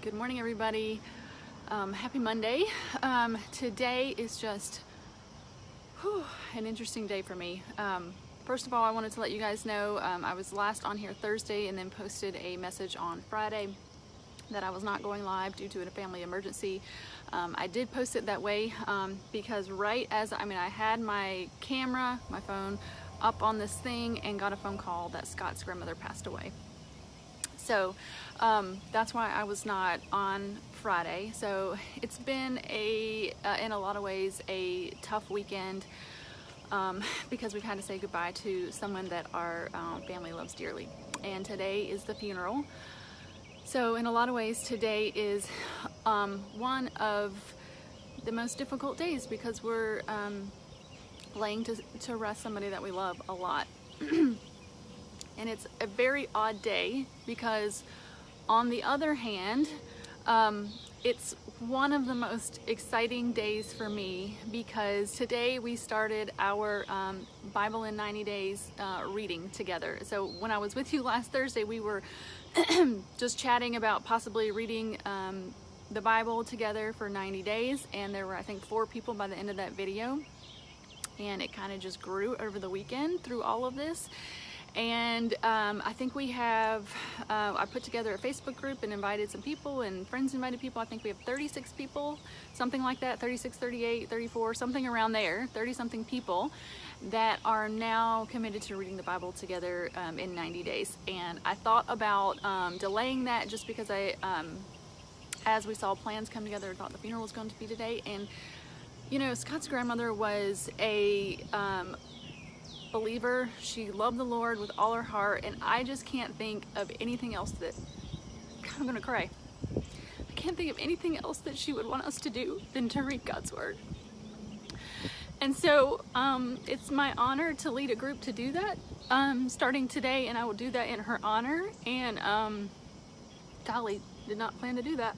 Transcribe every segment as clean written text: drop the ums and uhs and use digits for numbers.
Good morning, everybody. Happy Monday. Today is just an interesting day for me. First of all, I wanted to let you guys know I was last on here Thursday and then posted a message on Friday that I was not going live due to a family emergency. I did post it that way because right as I had my camera, my phone up on this thing and got a phone call that Scott's grandmother passed away. So that's why I was not on Friday. So it's been in a lot of ways a tough weekend because we've had to say goodbye to someone that our family loves dearly. And today is the funeral. So in a lot of ways today is one of the most difficult days because we're laying to rest somebody that we love a lot. And it's a very odd day because on the other hand, it's one of the most exciting days for me because today we started our Bible in 90 days reading together. So when I was with you last Thursday, we were just chatting about possibly reading the Bible together for 90 days. And there were, I think, 4 people by the end of that video. And it kind of just grew over the weekend through all of this. And I think we have, I put together a Facebook group and invited some people, and friends invited people. I think we have 36 people, something like that, 36, 38, 34, something around there, 30-something people that are now committed to reading the Bible together in 90 days. And I thought about delaying that just because as we saw plans come together, I thought the funeral was going to be today. And, you know, Scott's grandmother was a believer. She loved the Lord with all her heart, and I just can't think of anything else that I'm gonna cry. I can't think of anything else that she would want us to do than to read God's Word. And so it's my honor to lead a group to do that starting today, and I will do that in her honor. And golly, did not plan to do that.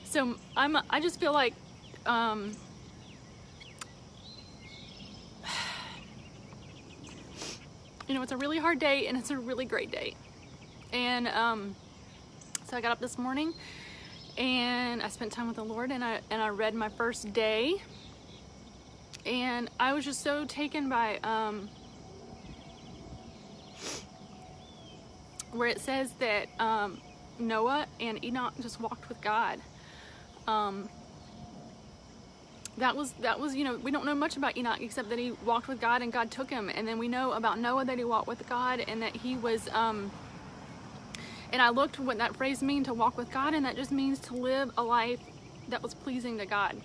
So I just feel like you know, it's a really hard day and it's a really great day. And so I got up this morning and I spent time with the Lord, and I read my first day, and I was just so taken by where it says that Noah and Enoch just walked with God. That was, you know, we don't know much about Enoch except that he walked with God and God took him. And then we know about Noah that he walked with God and that he was, and I looked what that phrase means, to walk with God, and that just means to live a life that was pleasing to God.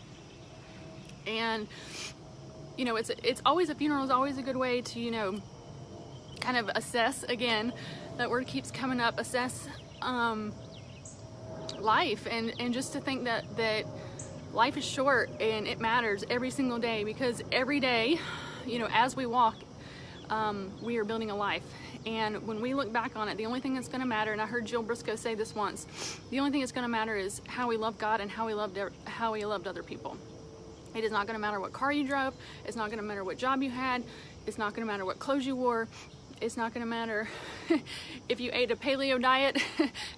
And, you know, it's always, a funeral is always a good way to, you know, kind of assess, again, that word keeps coming up, assess life, and just to think that life is short and it matters every single day, because every day, you know, as we walk, we are building a life. And when we look back on it, the only thing that's going to matter, and I heard Jill Briscoe say this once, the only thing that's going to matter is how we love God and how we loved other people. It is not going to matter what car you drove. It's not going to matter what job you had. It's not going to matter what clothes you wore. It's not going to matter if you ate a paleo diet.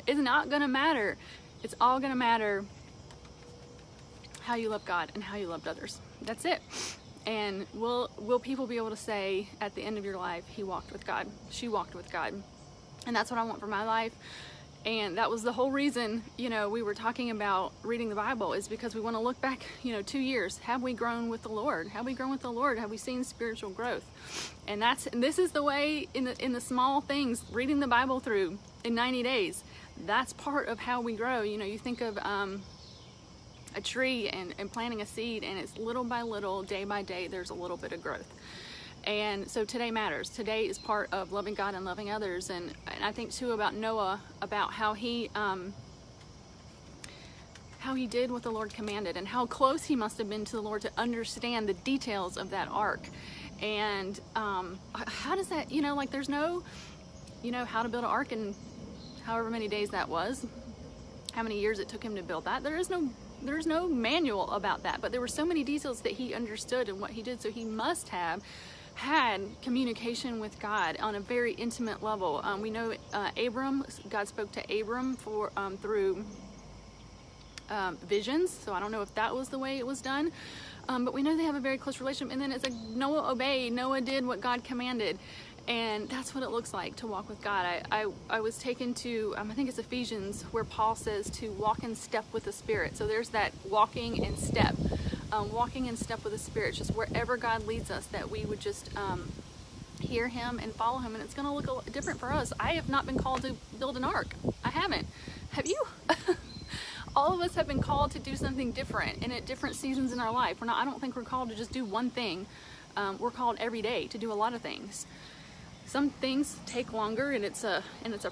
It's not going to matter. It's all going to matter how you love God and how you loved others. That's it. And will people be able to say at the end of your life, he walked with God, she walked with God? And that's what I want for my life. And that was the whole reason, you know, we were talking about reading the Bible, is because we want to look back, you know, 2 years. Have we grown with the Lord? Have we grown with the Lord? Have we seen spiritual growth? And this is the way, in the small things, reading the Bible through in 90 days. That's part of how we grow. You know, you think of a tree and planting a seed, and it's little by little, day by day, there's a little bit of growth. And so today matters. Today is part of loving God and loving others. And I think too about Noah, about how he did what the Lord commanded, and how close he must have been to the Lord to understand the details of that ark. And how does that, you know, like, there's no, you know, how to build an ark in however many days that was, how many years it took him to build that. There's no manual about that, but there were so many details that he understood in what he did. So he must have had communication with God on a very intimate level. We know Abram, God spoke to Abram through visions, so I don't know if that was the way it was done, but we know they have a very close relationship. And then it's like Noah obeyed, Noah did what God commanded, and that's what it looks like to walk with God. I was taken to, I think it's Ephesians, where Paul says to walk in step with the Spirit. So there's that walking in step with the Spirit, just wherever God leads us, that we would just hear Him and follow Him. And it's going to look a lot different for us. I have not been called to build an ark. I haven't. Have you? All of us have been called to do something different and at different seasons in our life. I don't think we're called to just do one thing. We're called every day to do a lot of things. Some things take longer, and it's a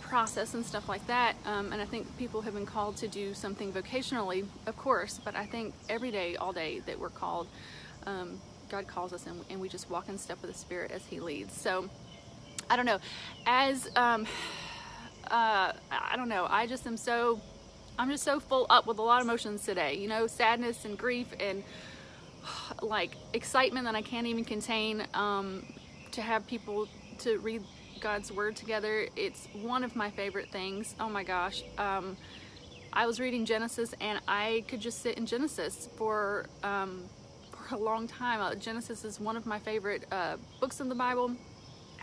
process and stuff like that. And I think people have been called to do something vocationally, of course. But I think every day, all day, that we're called, God calls us, and we just walk in step with the Spirit as He leads. So I don't know. I don't know. I'm just so full up with a lot of emotions today. You know, sadness and grief and like excitement that I can't even contain. To have people to read God's Word together, it's one of my favorite things. Oh my gosh. I was reading Genesis, and I could just sit in Genesis for a long time. Genesis is one of my favorite books in the Bible.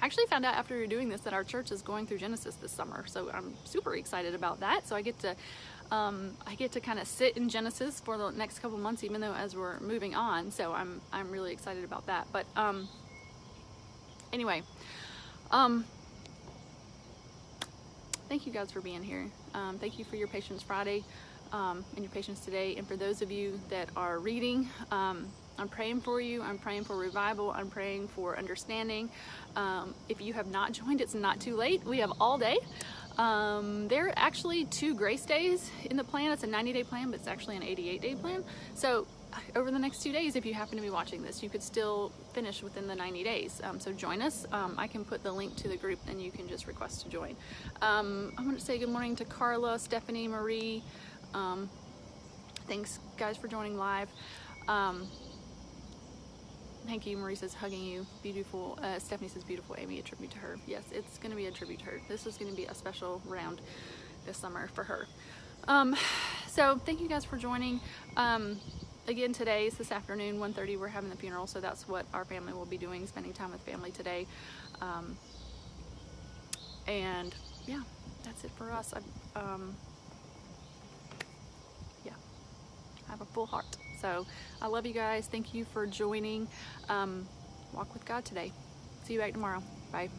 I actually found out after we were doing this that our church is going through Genesis this summer, so I'm super excited about that. So I get to kind of sit in Genesis for the next couple months, even though as we're moving on. So I'm really excited about that. But anyway, thank you guys for being here. Thank you for your Patience Friday and your patience today. And for those of you that are reading, I'm praying for you. I'm praying for revival. I'm praying for understanding. If you have not joined, it's not too late. We have all day. There are actually 2 grace days in the plan. It's a 90-day plan, but it's actually an 88-day plan. So over the next 2 days, if you happen to be watching this, you could still finish within the 90 days. So join us. I can put the link to the group, and you can just request to join. I want to say good morning to Carla, Stephanie, Marie. Thanks, guys, for joining live. Thank you. Marie says, hugging you. Beautiful. Stephanie says, beautiful Amy, a tribute to her. Yes, it's going to be a tribute to her. This is going to be a special round this summer for her. So thank you guys for joining. Again, today is this afternoon, 1:30, we're having the funeral, so that's what our family will be doing, spending time with family today. And yeah, that's it for us. Yeah, I have a full heart. So I love you guys. Thank you for joining. Walk with God today. See you back tomorrow. Bye.